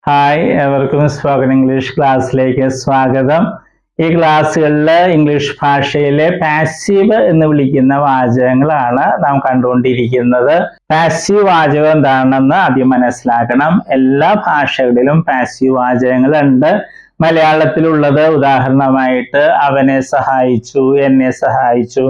Hi, എവർക്കും spoken English ക്ലാസ്സിലേക്ക് സ്വാഗതം. ഈ ക്ലാസ്സുകളിൽ ഇംഗ്ലീഷ് ഭാഷയിലെ പാസീവ് എന്ന് വിളിക്കുന്ന വാചകങ്ങളാണ് നാം കണ്ടുകൊണ്ടിരിക്കുന്നത്. പാസീവ് വാചകം എന്താണെന്ന് ആദ്യം മനസ്സിലാക്കണം. എല്ലാ ഭാഷകളിലും പാസീവ് വാചകങ്ങളുണ്ട്. മലയാളത്തിലുള്ളത് ഉദാഹരണമായിട്ട് അവനെ സഹായിച്ചു, എന്നെ സഹായിച്ചു,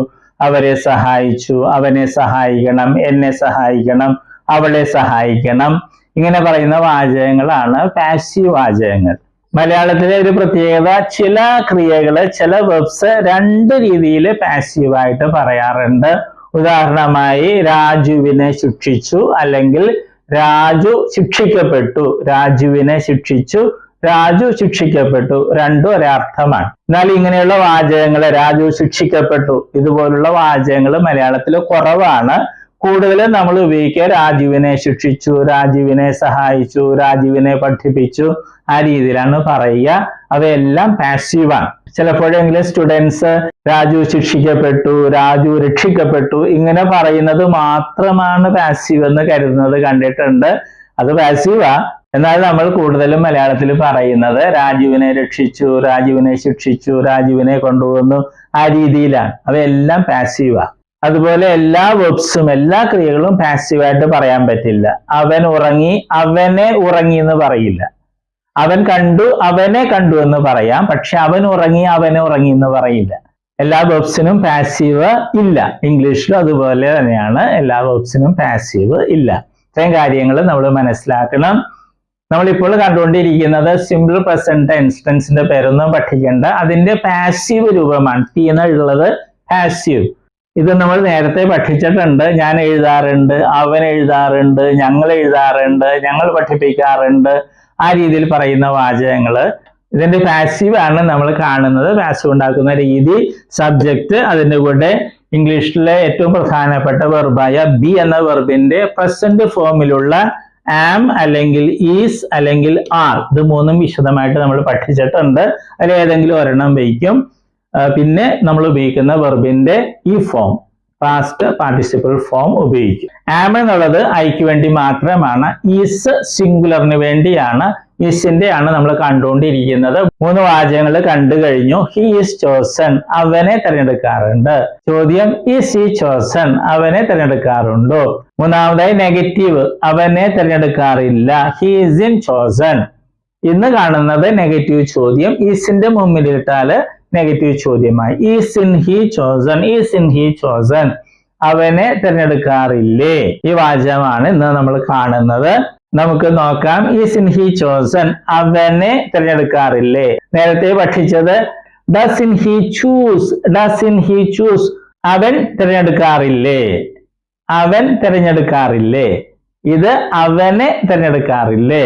അവരെ സഹായിച്ചു, അവനെ സഹായിക്കണം, എന്നെ സഹായിക്കണം, അവളെ സഹായിക്കണം. ഇങ്ങനെ പറയുന്ന വാചകങ്ങളാണ് പാസീവ് വാചകങ്ങൾ. മലയാളത്തിലെ ഒരു പ്രത്യേകത, ചില ക്രിയകള്, ചില വെർബ്സ് രണ്ട് രീതിയിൽ പാസീവായിട്ട് പറയാറുണ്ട്. ഉദാഹരണമായി രാജുവിനെ ശിക്ഷിച്ചു, അല്ലെങ്കിൽ രാജു ശിക്ഷിക്കപ്പെട്ടു. രാജുവിനെ ശിക്ഷിച്ചു, രാജു ശിക്ഷിക്കപ്പെട്ടു, രണ്ടും ഒരർത്ഥമാണ്. എന്നാൽ ഇങ്ങനെയുള്ള വാചകങ്ങൾ, രാജു ശിക്ഷിക്കപ്പെട്ടു, ഇതുപോലുള്ള വാചകങ്ങൾ മലയാളത്തിൽ കുറവാണ്. കൂടുതലും നമ്മൾ ഉപയോഗിക്കുക രാജുവിനെ ശിക്ഷിച്ചു, രാജുവിനെ സഹായിച്ചു, രാജുവിനെ പഠിപ്പിച്ചു, ആ രീതിയിലാണ് പറയുക. അവയെല്ലാം പാസീവാണ്. ചിലപ്പോഴെങ്കിലും സ്റ്റുഡൻസ് രാജു ശിക്ഷിക്കപ്പെട്ടു, രാജു രക്ഷിക്കപ്പെട്ടു ഇങ്ങനെ പറയുന്നത് മാത്രമാണ് പാസീവ് എന്ന് കരുതുന്നത് കണ്ടിട്ടുണ്ട്. അത് പാസീവാ. എന്നാൽ നമ്മൾ കൂടുതലും മലയാളത്തിൽ പറയുന്നത് രാജുവിനെ രക്ഷിച്ചു, രാജുവിനെ ശിക്ഷിച്ചു, രാജുവിനെ കൊണ്ടുവന്നു, ആ രീതിയിലാണ്. അവയെല്ലാം പാസീവാ. അതുപോലെ എല്ലാ വെർബ്സും, എല്ലാ ക്രിയകളും പാസീവായിട്ട് പറയാൻ പറ്റില്ല. അവൻ ഉറങ്ങി, അവനെ ഉറങ്ങി എന്ന് പറയില്ല. അവൻ കണ്ടു, അവനെ കണ്ടു എന്ന് പറയാം. പക്ഷെ അവൻ ഉറങ്ങി, അവനെ ഉറങ്ങി എന്ന് പറയില്ല. എല്ലാ വെർബ്സിനും പാസീവ് ഇല്ല. ഇംഗ്ലീഷിലും അതുപോലെ തന്നെയാണ്, എല്ലാ വെർബ്സിനും പാസീവ് ഇല്ല. ഇത്രയും കാര്യങ്ങൾ നമ്മൾ മനസ്സിലാക്കണം. നമ്മളിപ്പോൾ കണ്ടുകൊണ്ടിരിക്കുന്നത് സിമ്പിൾ പ്രസന്റ് ടെൻസിന്റെ പേരൊന്നും പഠിക്കേണ്ട, അതിന്റെ പാസീവ് രൂപമാണ്. ടി എന്നുള്ളത് പാസീവ്. ഇത് നമ്മൾ നേരത്തെ പഠിച്ചിട്ടുണ്ട്. ഞാൻ എഴുതാറുണ്ട്, അവൻ എഴുതാറുണ്ട്, ഞങ്ങൾ എഴുതാറുണ്ട്, ഞങ്ങൾ പഠിപ്പിക്കാറുണ്ട്, ആ രീതിയിൽ പറയുന്ന വാചകങ്ങള് ഇതിന്റെ പാസീവ് ആണ് നമ്മൾ കാണുന്നത്. പാസീവ് ഉണ്ടാക്കുന്ന രീതി, സബ്ജക്റ്റ്, അതിൻ്റെ കൂടെ ഇംഗ്ലീഷിലെ ഏറ്റവും പ്രധാനപ്പെട്ട വെർബായ ബി എന്ന വെർബിന്റെ പ്രസന്റ് ഫോമിലുള്ള ആം അല്ലെങ്കിൽ ഈസ് അല്ലെങ്കിൽ ആർ, ഇത് മൂന്നും വിശദമായിട്ട് നമ്മൾ പഠിച്ചിട്ടുണ്ട്. അതിൽ ഏതെങ്കിലും ഒരെണ്ണം വയ്ക്കും. പിന്നെ നമ്മൾ ഉപയോഗിക്കുന്ന വെർബിന്റെ ഈ ഫോം, പാസ്റ്റ് പാർട്ടിസിപ്പിൾ ഫോം ഉപയോഗിക്കും. ആം എന്നുള്ളത് ഐക്ക് വേണ്ടി മാത്രമാണ്. ഈസ് സിംഗുലറിന് വേണ്ടിയാണ്. ഈസിന്റെ ആണ് നമ്മൾ കണ്ടുകൊണ്ടിരിക്കുന്നത്. മൂന്ന് വാചകങ്ങൾ കണ്ടു കഴിഞ്ഞു. ഹി ഈസ് ചോസൺ, അവനെ തിരഞ്ഞെടുക്കാറുണ്ട്. ചോദ്യം, ഈസ് ഹി ചോസൺ, അവനെ തിരഞ്ഞെടുക്കാറുണ്ടോ? മൂന്നാമതായി നെഗറ്റീവ്, അവനെ തിരഞ്ഞെടുക്കാറില്ല. He isn't chosen. ഇന്ന് കാണുന്നത് നെഗറ്റീവ് ചോദ്യം. ഈസിന്റെ മുമ്പിലിട്ടാല് നെഗറ്റീവ് ചോദ്യമായി. Isn't he chosen, isn't he chosen, അവനെ തിരഞ്ഞെടുക്കാറില്ലേ? ഈ വാചകമാണ് ഇന്ന് നമ്മൾ കാണുന്നത്. നമുക്ക് നോക്കാം. ഈസ് ഇൻ ഹി ചോസൺ, അവനെ തിരഞ്ഞെടുക്കാറില്ലേ. നേരത്തെ പഠിച്ചത് does in he choose, does in he choose, അവൻ തിരഞ്ഞെടുക്കാറില്ലേ, അവൻ തിരഞ്ഞെടുക്കാറില്ലേ. ഇത് അവനെ തിരഞ്ഞെടുക്കാറില്ലേ.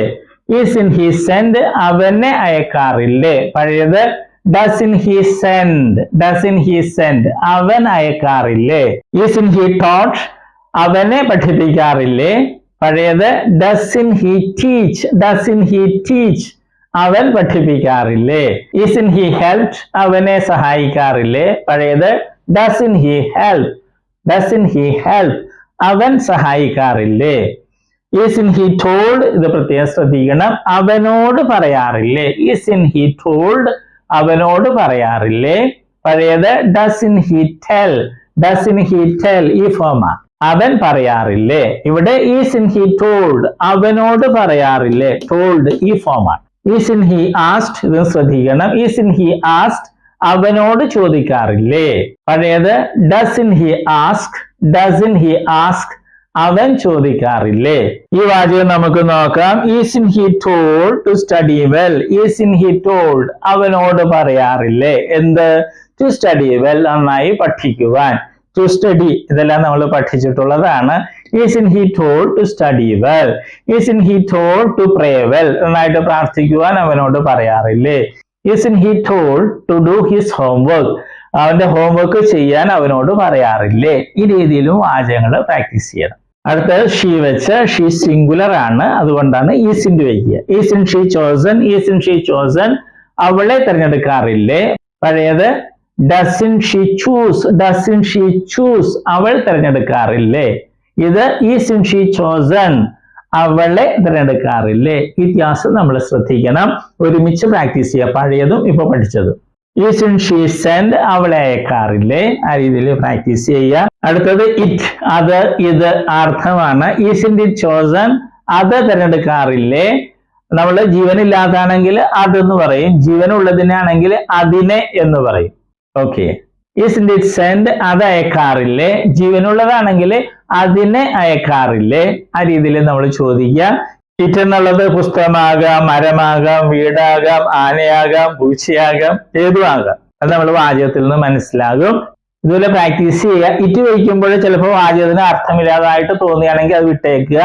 ഈസ് ഇൻ ഹി സെൻഡ്, അവനെ അയക്കാറില്ലേ. പഴയത് doesn't he send, does in he send, അവൻ അയക്കാറില്ലേ. ഈസ് ഇൻ ഹി ടോട്ട്, അവനെ പഠിപ്പിക്കാറില്ലേ. പഴയത് doesn't he teach, does in he teach, അവൻ പഠിപ്പിക്കാറില്ലേ. ഈസ് ഇൻ ഹി ഹെൽപ്, അവനെ സഹായിക്കാറില്ലേ. പഴയത് doesn't he help, does in he help, അവൻ സഹായിക്കാറില്ലേ. Is in he told, ഇത് പ്രത്യേകം ശ്രദ്ധിക്കണം, അവനോട് പറയാറില്ലേ. ഈസ് ഇൻ ഹി ടോൾഡ്, അവനോട് പറയാറില്ലേ. പഴയത് doesn't he tell, does in he tell, ഈ ഫോമാ. അവൻ പറയാറില്ലേ. ഇവിടെ ഈസ് ഇൻ ഹി ടോൾഡ്, അവനോട് പറയാറില്ലേ. ടോൾഡ് ഈ ഫോമാണ്. ഈസ് ഇൻ ഹി ആസ്ക്ഡ്, ഇത് ശ്രദ്ധിക്കണം. ഈസ് ഇൻ ഹി ആസ്ക്ഡ്, അവനോട് ചോദിക്കാറില്ലേ. പഴയത് doesn't he ask, doesn't he ask, അവൻ ചോദിക്കാറില്ലേ. ഈ വാചകം നമുക്ക് നോക്കാം. Isn't he told to study well, isn't he told, അവനോട് പറയാറില്ലേ. എന്ത്? ടു സ്റ്റഡി വെൽ, നന്നായി പഠിക്കുവാൻ. ടു സ്റ്റഡി, ഇതെല്ലാം നമ്മൾ പഠിച്ചിട്ടുള്ളതാണ്. Isn't he told to study well. Isn't he told to pray well, നന്നായിട്ട് പ്രാർത്ഥിക്കുവാൻ അവനോട് പറയാറില്ലേ. Isn't he told to do his homework, അവന്റെ ഹോംവർക്ക് ചെയ്യാൻ അവനോട് പറയാറില്ലേ. ഈ രീതിയിലും വാചകങ്ങൾ പ്രാക്ടീസ് ചെയ്യണം. അടുത്തത് ഷീ വെച്ച്, ഷീ സിംഗുലർ ആണ്, അതുകൊണ്ടാണ് ഈസ് ഇൻ വയ്ക്കുക. Is in she chosen, is in she chosen, അവളെ തിരഞ്ഞെടുക്കാറില്ലേ. പഴയത് does in she choose, does in she choose, അവൾ തിരഞ്ഞെടുക്കാറില്ലേ. ഇത് ഈസ് ഇൻ ഷീ ചോസൺ, അവളെ തിരഞ്ഞെടുക്കാറില്ലേ. വ്യത്യാസം നമ്മൾ ശ്രദ്ധിക്കണം. ഒരുമിച്ച് പ്രാക്ടീസ് ചെയ്യുക, പഴയതും ഇപ്പൊ പഠിച്ചതും. Isn't she sent, അവളെ അയക്കാറില്ലേ. ആ രീതിയിൽ പ്രാക്ടീസ് ചെയ്യുക. അടുത്തത് ഇറ്റ്, അത് ഇത് അർത്ഥമാണ്. Isn't it chosen, അത് തിരഞ്ഞെടുക്കാറില്ലേ. നമ്മൾ ജീവനില്ലാതാണെങ്കിൽ അതെന്ന് പറയും, ജീവനുള്ളതിനാണെങ്കിൽ അതിനെ എന്ന് പറയും. ഓക്കെ. Isn't it sent, അത് അയക്കാറില്ലേ. ജീവനുള്ളതാണെങ്കിൽ അതിനെ അയക്കാറില്ലേ. ആ രീതിയിൽ നമ്മൾ ചോദിക്കുക. ഇറ്റ് എന്നുള്ളത് പുസ്തകമാകാം, മരമാകാം, വീടാകാം, ആനയാകാം, പൂച്ചയാകാം, ഏതുമാകാം. അത് നമ്മൾ വാചകത്തിൽ നിന്ന് മനസ്സിലാകും. ഇതുപോലെ പ്രാക്ടീസ് ചെയ്യുക. ഇറ്റ് വയ്ക്കുമ്പോൾ ചിലപ്പോൾ വാചകത്തിന് അർത്ഥമില്ലാതായിട്ട് തോന്നുകയാണെങ്കിൽ അത് വിട്ടേക്കുക.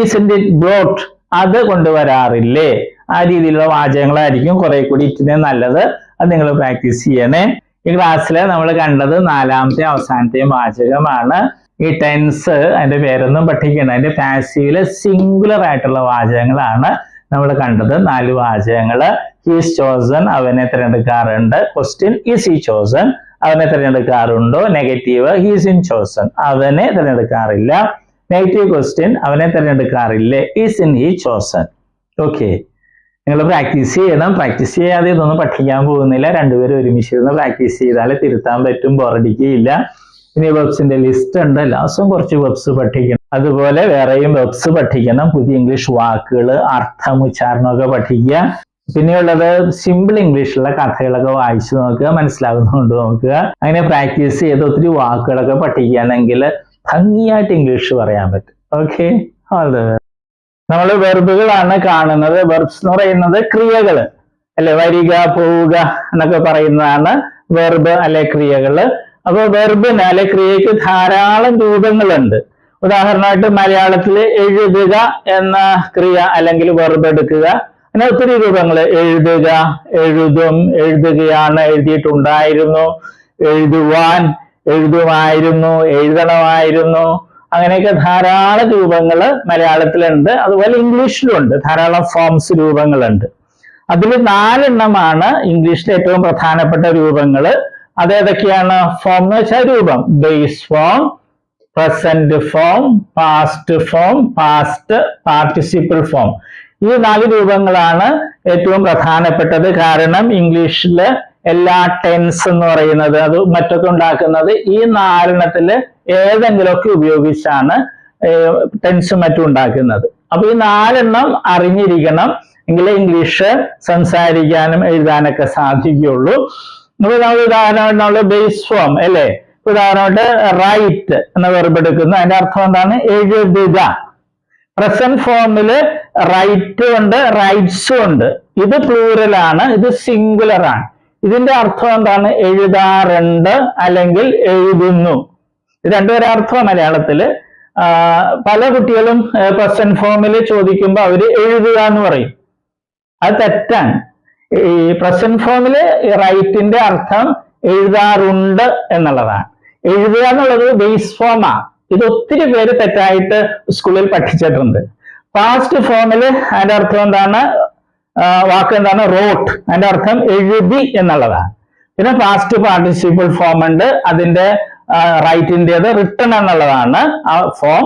Isn't it brought, അത് കൊണ്ടുവരാറില്ലേ. ആ രീതിയിലുള്ള വാചകങ്ങളായിരിക്കും കുറെ കൂടി ഇറ്റിന് നല്ലത്. അത് നിങ്ങൾ പ്രാക്ടീസ് ചെയ്യണേ. ഈ ക്ലാസ്സിൽ നമ്മൾ കണ്ടത് നാലാമത്തെ അവസാനത്തെയും വാചകമാണ്. ഈ ടെൻസ് അതിന്റെ പേരൊന്നും പഠിക്കണം. അതിന്റെ പാസീവില് സിംഗുലർ ആയിട്ടുള്ള വാചകങ്ങളാണ് നമ്മൾ കണ്ടത്. 4 വാചകങ്ങൾ. ഹീസ് ചോസൺ, അവനെ തിരഞ്ഞെടുക്കാറുണ്ട്. ക്വസ്റ്റ്യൻ, ഈസ് ഹി ചോസൺ, അവനെ തിരഞ്ഞെടുക്കാറുണ്ടോ. നെഗറ്റീവ്, ഹീസ് ഇൻ ചോസൺ, അവനെ തിരഞ്ഞെടുക്കാറില്ല. നെഗറ്റീവ് ക്വസ്റ്റ്യൻ, അവനെ തിരഞ്ഞെടുക്കാറില്ലേ. Isn't he chosen. Okay. നിങ്ങൾ പ്രാക്ടീസ് ചെയ്യണം. പ്രാക്ടീസ് ചെയ്യാതെ ഇതൊന്നും പഠിക്കാൻ പോകുന്നില്ല. രണ്ടുപേരും ഒരുമിച്ചിരുന്ന് പ്രാക്ടീസ് ചെയ്താൽ തിരുത്താൻ പറ്റും, ബോറടിക്കുകയില്ല. ഇനി വെബ്സിന്റെ ലിസ്റ്റ് ഉണ്ട്. എല്ലാ ദിവസവും കുറച്ച് വെബ്സ് പഠിക്കണം. അതുപോലെ വേറെയും വെബ്സ് പഠിക്കണം. പുതിയ ഇംഗ്ലീഷ് വാക്കുകൾ, അർത്ഥം, ഉച്ചാരണമൊക്കെ പഠിക്കുക. പിന്നെയുള്ളത് സിമ്പിൾ ഇംഗ്ലീഷിലുള്ള കഥകളൊക്കെ വായിച്ചു നോക്കുക, മനസ്സിലാകുന്നുണ്ട് നോക്കുക. അങ്ങനെ പ്രാക്ടീസ് ചെയ്ത് ഒത്തിരി വാക്കുകളൊക്കെ പഠിക്കുകയാണെങ്കിൽ ഭംഗിയായിട്ട് ഇംഗ്ലീഷ് പറയാൻ പറ്റും. ഓക്കെ. നമ്മൾ വെർബുകളാണ് കാണുന്നത്. വെർബ്സ് എന്ന് പറയുന്നത് ക്രിയകള് അല്ലെ, വരിക, പോവുക എന്നൊക്കെ പറയുന്നതാണ് വെർബ് അല്ലെ ക്രിയകള്. അപ്പൊ വെർബിന് അല്ലെ ക്രിയക്ക് ധാരാളം രൂപങ്ങളുണ്ട്. ഉദാഹരണമായിട്ട് മലയാളത്തിൽ എഴുതുക എന്ന ക്രിയ അല്ലെങ്കിൽ വെർബ് എടുക്കുക. അങ്ങനെ ഒത്തിരി രൂപങ്ങൾ. എഴുതുക, എഴുതും, എഴുതുകയാണ്, എഴുതിയിട്ടുണ്ടായിരുന്നു, എഴുതുവാൻ, എഴുതുമായിരുന്നു, എഴുതണമായിരുന്നു. അങ്ങനെയൊക്കെ ധാരാളം രൂപങ്ങൾ മലയാളത്തിലുണ്ട്. അതുപോലെ ഇംഗ്ലീഷിലുണ്ട് ധാരാളം ഫോംസ്, രൂപങ്ങളുണ്ട്. അതിൽ 4 എണ്ണമാണ് ഇംഗ്ലീഷിലെ ഏറ്റവും പ്രധാനപ്പെട്ട രൂപങ്ങൾ. അതേതൊക്കെയാണ്? ഫോം എന്ന് വെച്ചാൽ രൂപം. Base form, present form, past form, past participle form. ഈ 4 രൂപങ്ങളാണ് ഏറ്റവും പ്രധാനപ്പെട്ടത്. കാരണം ഇംഗ്ലീഷില് എല്ലാ ടെൻസ് എന്ന് പറയുന്നത് അത് മറ്റൊക്കെ ഉണ്ടാക്കുന്നത് ഈ 4 എണ്ണത്തില് ഏതെങ്കിലുമൊക്കെ ഉപയോഗിച്ചാണ് ടെൻസും മറ്റും ഉണ്ടാക്കുന്നത്. അപ്പൊ ഈ 4 എണ്ണം അറിഞ്ഞിരിക്കണം, എങ്കിലേ ഇംഗ്ലീഷ് സംസാരിക്കാനും എഴുതാനൊക്കെ സാധിക്കുകയുള്ളൂ. ഉദാഹരണമായിട്ട് നമ്മൾ ബേസ് ഫോം അല്ലെ, ഉദാഹരണമായിട്ട് റൈറ്റ് എന്ന വെർബ് എടുക്കുന്നു. അതിന്റെ അർത്ഥം എന്താണ്? എഴുതുക. പ്രസന്റ് ഫോമില് റൈറ്റ് ഉണ്ട്, റൈറ്റ്സും ഉണ്ട്. ഇത് പ്ലൂറൽ ആണ്, ഇത് സിംഗുലർ ആണ്. ഇതിന്റെ അർത്ഥം എന്താണ്? എഴുതാറുണ്ട് അല്ലെങ്കിൽ എഴുതുന്നു. ഇത് രണ്ടുപേരെ അർത്ഥം മലയാളത്തില്. പല കുട്ടികളും പ്രസന്റ് ഫോമിൽ ചോദിക്കുമ്പോൾ അവര് എഴുതുക എന്ന് പറയും. അത് തെറ്റാണ്. ഈ പ്രസന്റ് ഫോമില് റൈറ്റിന്റെ അർത്ഥം എഴുതാറുണ്ട് എന്നുള്ളതാണ്. എഴുതുക എന്നുള്ളത് ബേസ് ഫോമാണ്. ഇത് ഒത്തിരി പേര് തെറ്റായിട്ട് സ്കൂളിൽ പഠിച്ചിട്ടുണ്ട്. പാസ്റ്റ് ഫോമില് അതിന്റെ അർത്ഥം എന്താണ്? വാക്ക് എന്താണ്? റോട്ട്. അതിന്റെ അർത്ഥം എഴുതി എന്നുള്ളതാണ്. പിന്നെ പാസ്റ്റ് പാർട്ടിസിപ്പിൾ ഫോം ഉണ്ട്, അതിന്റെ റൈറ്റിൻ്റെത് റിട്ടൺ എന്നുള്ളതാണ് ആ ഫോം.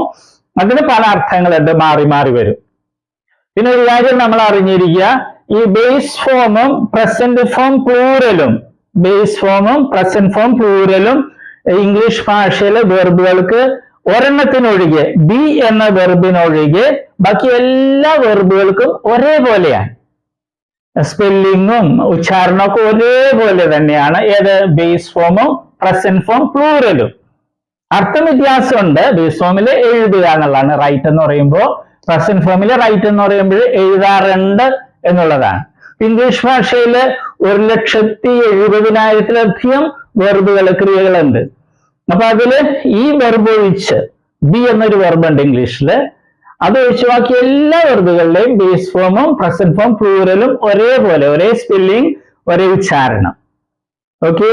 അതിന് പല അർത്ഥങ്ങളുണ്ട്, മാറി മാറി വരും. പിന്നെ ഒരു കാര്യം നമ്മൾ അറിഞ്ഞിരിക്കുക, ഈ ബേസ് ഫോമും പ്രസന്റ് ഫോം പ്ലൂറലും, ബേസ് ഫോമും പ്രസന്റ് ഫോം പ്ലൂറലും ഇംഗ്ലീഷ് ഭാഷയിലെ വെർബുകൾക്ക് ഒരെണ്ണത്തിനൊഴികെ, ബി എന്ന വെർബിനൊഴികെ ബാക്കി എല്ലാ വെർബുകൾക്കും ഒരേപോലെയാണ്. സ്പെല്ലിങ്ങും ഉച്ചാരണമൊക്കെ ഒരേപോലെ തന്നെയാണ്. ഏത്? ബേസ് ഫോമും പ്രസന്റ് ഫോം പ്ലൂറലും. അർത്ഥം വ്യത്യാസമുണ്ട്. ബേസ് ഫോമിൽ എഴുതുക എന്നുള്ളതാണ് റൈറ്റ് എന്ന് പറയുമ്പോൾ, പ്രസന്റ് ഫോമിൽ റൈറ്റ് എന്ന് പറയുമ്പോൾ എഴുതാറുണ്ട് എന്നുള്ളതാണ്. ഇംഗ്ലീഷ് ഭാഷയിൽ 1,70,70,000-ലധികം വെർബുകൾ, ക്രിയകളുണ്ട്. അപ്പൊ അതില് ഈ വെർബ് ഒഴിച്ച്, ബി എന്നൊരു വെർബ് ഉണ്ട് ഇംഗ്ലീഷില്, അത് ഒഴിച്ച് ബാക്കി എല്ലാ വെർബുകളിലെയും ബേസ് ഫോമും പ്രസന്റ് ഫോം പ്ലൂറലും ഒരേപോലെ, ഒരേ സ്പെല്ലിംഗ്, ഒരേ ഉച്ചാരണം. ഓക്കെ.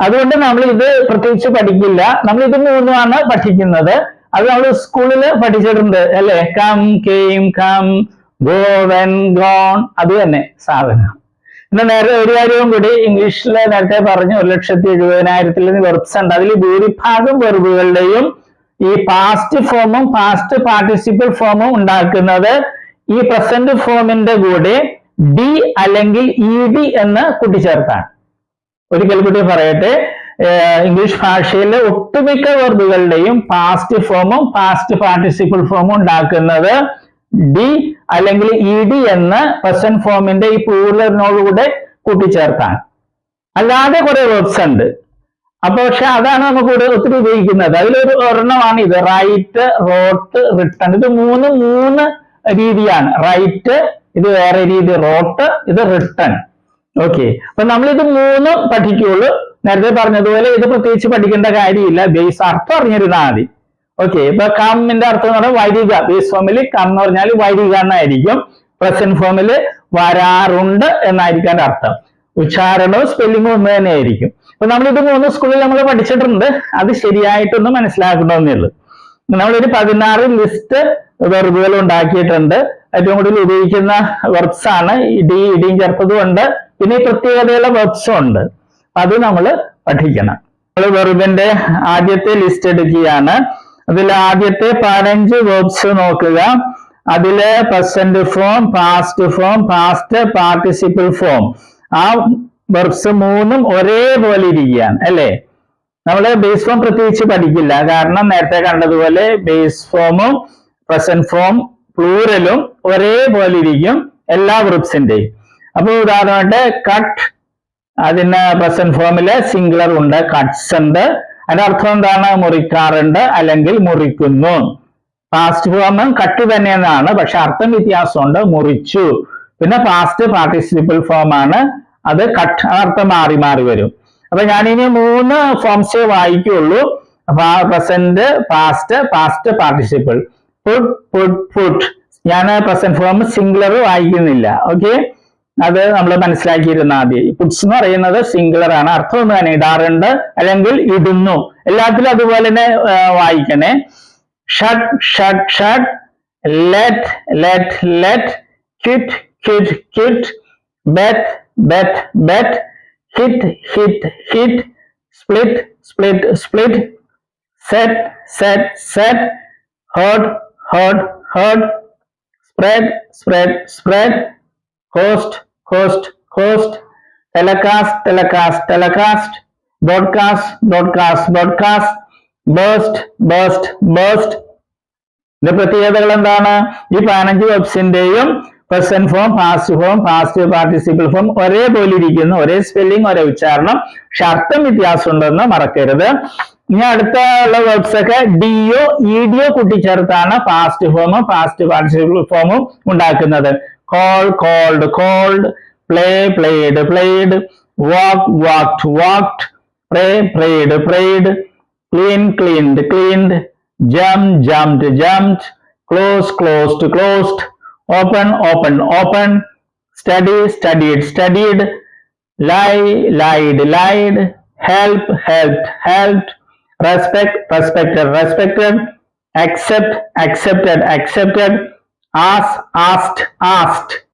അതുകൊണ്ട് നമ്മൾ ഇത് പ്രത്യേകിച്ച് പഠിക്കില്ല. നമ്മൾ ഇത് 3ആണ് പഠിക്കുന്നത്. അത് നമ്മൾ സ്കൂളിൽ പഠിച്ചിട്ടുണ്ട് അല്ലെ. Come, came, come, go, went, gone, അത് തന്നെ സാധനം. പിന്നെ നേരെ ഒരു കാര്യവും കൂടി, ഇംഗ്ലീഷിൽ നേരത്തെ പറഞ്ഞു 1,70,70,000 വെർബ്സ് ഉണ്ട്. അതിൽ ഭൂരിഭാഗം വെർബുകളുടെയും ഈ പാസ്റ്റ് ഫോമും പാസ്റ്റ് പാർട്ടിസിപ്പിൾ ഫോമും ഉണ്ടാക്കുന്നത് ഈ പ്രസന്റ് ഫോമിന്റെ കൂടെ ഡി അല്ലെങ്കിൽ ഇ ഡി എന്ന് കൂട്ടിച്ചേർത്താണ്. ഒരിക്കൽ കൂടി പറയട്ടെ, ഇംഗ്ലീഷ് ഭാഷയിലെ ഒട്ടുമിക്ക വെർബുകളുടെയും പാസ്റ്റ് ഫോമും പാസ്റ്റ് പാർട്ടിസിപ്പിൾ ഫോമും ഉണ്ടാക്കുന്നത് ഡി അല്ലെങ്കിൽ ഇ ഡി എന്ന് പ്രസന്റ് ഫോമിന്റെ ഈ പ്ലൂറലിനോടുകൂടെ കൂട്ടിച്ചേർത്താണ്. അല്ലാതെ കുറെ വേർബ്സ് ഉണ്ട്. അപ്പൊ പക്ഷെ അതാണ് നമുക്ക് ഒത്തിരി ഉപയോഗിക്കുന്നത്. അതിലൊരു ഒരെണ്ണമാണ് ഇത്, റൈറ്റ്, റോട്ട്, റിട്ടൺ. ഇത് മൂന്ന് രീതിയാണ്. റൈറ്റ് ഇത് വേറെ രീതി, റോട്ട് ഇത് റിട്ടൺ. ഓക്കെ, അപ്പൊ നമ്മളിത് മൂന്നും പഠിക്കുള്ളൂ. നേരത്തെ പറഞ്ഞതുപോലെ ഇത് പ്രത്യേകിച്ച് പഠിക്കേണ്ട കാര്യമില്ല, ബേസ് അർത്ഥം അറിഞ്ഞിരുന്നാൽ മതി. ഓക്കെ, ഇപ്പൊ കമ്മിന്റെ അർത്ഥം എന്ന് പറഞ്ഞാൽ വരിക. ബേസ് ഫോമിൽ കം എന്ന് പറഞ്ഞാൽ വരിക എന്നായിരിക്കും. പ്രസന്റ് ഫോമിൽ വരാറുണ്ട് എന്നായിരിക്കും അർത്ഥം. ഉച്ചാരണവും സ്പെല്ലിങ്ങും ഒന്ന് തന്നെ ആയിരിക്കും. അപ്പൊ നമ്മളിത് മൂന്ന് സ്കൂളിൽ നമ്മൾ പഠിച്ചിട്ടുണ്ട്. അത് ശരിയായിട്ടൊന്ന് മനസ്സിലാക്കണമെന്നേ ഉള്ളൂ. നമ്മളൊരു 16 ലിസ്റ്റ് വെർബുകൾ ഉണ്ടാക്കിയിട്ടുണ്ട്. ഏറ്റവും കൂടുതൽ ഉപയോഗിക്കുന്ന വെർബ്സ് ആണ് ഡി, ഇടിയും ചേർത്തതും ഉണ്ട്. പിന്നെ ഈ പ്രത്യേകതയുള്ള വെർബ്സും ഉണ്ട്. അത് നമ്മൾ പഠിക്കണം. നമ്മൾ വെർബിന്റെ ആദ്യത്തെ ലിസ്റ്റ് എടുക്കുകയാണ്. അതിൽ ആദ്യത്തെ 15 വെർബ്സ് നോക്കുക. അതില് present form, past form, past participle form, ആ വെർബ്സ് മൂന്നും ഒരേപോലെ ഇരിക്കുകയാണ് അല്ലേ. നമ്മള് ബേസ് ഫോം പ്രത്യേകിച്ച് പഠിക്കില്ല, കാരണം നേരത്തെ കണ്ടതുപോലെ ബേസ് ഫോമും പ്രസന്റ് ഫോം പ്ലൂറലും ഒരേപോലെ ഇരിക്കും എല്ലാ വെർബ്സിന്റെയും. അപ്പൊ ഉദാഹരണമായിട്ട് കട്ട്, അതിന് പ്രസന്റ് ഫോമില് സിംഗുലർ ഉണ്ട്, കട്ട്സ് ഉണ്ട്. അതിന്റെ അർത്ഥം എന്താണ്? മുറിക്കാറുണ്ട് അല്ലെങ്കിൽ മുറിക്കുന്നു. പാസ്റ്റ് ഫോമും കട്ട് തന്നെയെന്നാണ്, പക്ഷെ അർത്ഥം വ്യത്യാസമുണ്ട്, മുറിച്ചു. പിന്നെ പാസ്റ്റ് പാർട്ടിസിപ്പിൾ ഫോം ആണ്, അത് കട്ട്, അർത്ഥം മാറി മാറി വരും. അപ്പൊ ഞാനിനി 3 ഫോംസേ വായിക്കുള്ളൂ. Present, past, past participle. Put, put, put. ഞാൻ പ്രസന്റ് ഫോം സിംഗുലർ വായിക്കുന്നില്ല. ഓക്കെ, അത് നമ്മൾ മനസ്സിലാക്കിയിരുന്നാൽ മതി. പുട്സ് എന്ന് പറയുന്നത് സിംഗുലർ ആണ്, അർത്ഥം ഒന്ന് തന്നെ, ഇടാറുണ്ട് അല്ലെങ്കിൽ ഇടുന്നു. എല്ലാത്തിലും അതുപോലെ തന്നെ വായിക്കണേ. Shut, shut, shut. Let, let, let. Quit, quit, quit. bet, bet, bet. hit, hit, hit. split, split, split. set, set, set. herd, herd, herd. spread, spread, spread. host, host, host. telecast, telecast, telecast. broadcast, broadcast, broadcast. burst, burst, burst. ഇതിന്റെ പ്രത്യേകതകൾ എന്താണ്? ഈ 15 വെബ്സിന്റെയും present form, past form, past participle form ഒരേപോലെ ഇരിക്കുന്നു, ഒരേ spelling, ഒരേ ഉച്ചാരണം, പക്ഷെ അർത്ഥം വ്യത്യാസം ഉണ്ടെന്ന് മറക്കരുത്. ഇനി അടുത്തുള്ള വെബ്സ് ഒക്കെ ഡിയോ ഇഡിയോ കൂട്ടിച്ചേർത്താണ് പാസ്റ്റ് ഫോമും പാസ്റ്റ് പാർട്ടിസിപ്പിൾ ഫോമും ഉണ്ടാക്കുന്നത്. Call, called, called. Play, played, played. Walk, walked, walked. Pray, prayed, prayed. Clean, cleaned, cleaned. jump, jumped, jumped. close, closed, closed. open, opened, opened. study, studied, studied. lie, lied, lied. help, helped, helped. respect, respected, respected. accept, accepted, accepted. ask, asked, asked.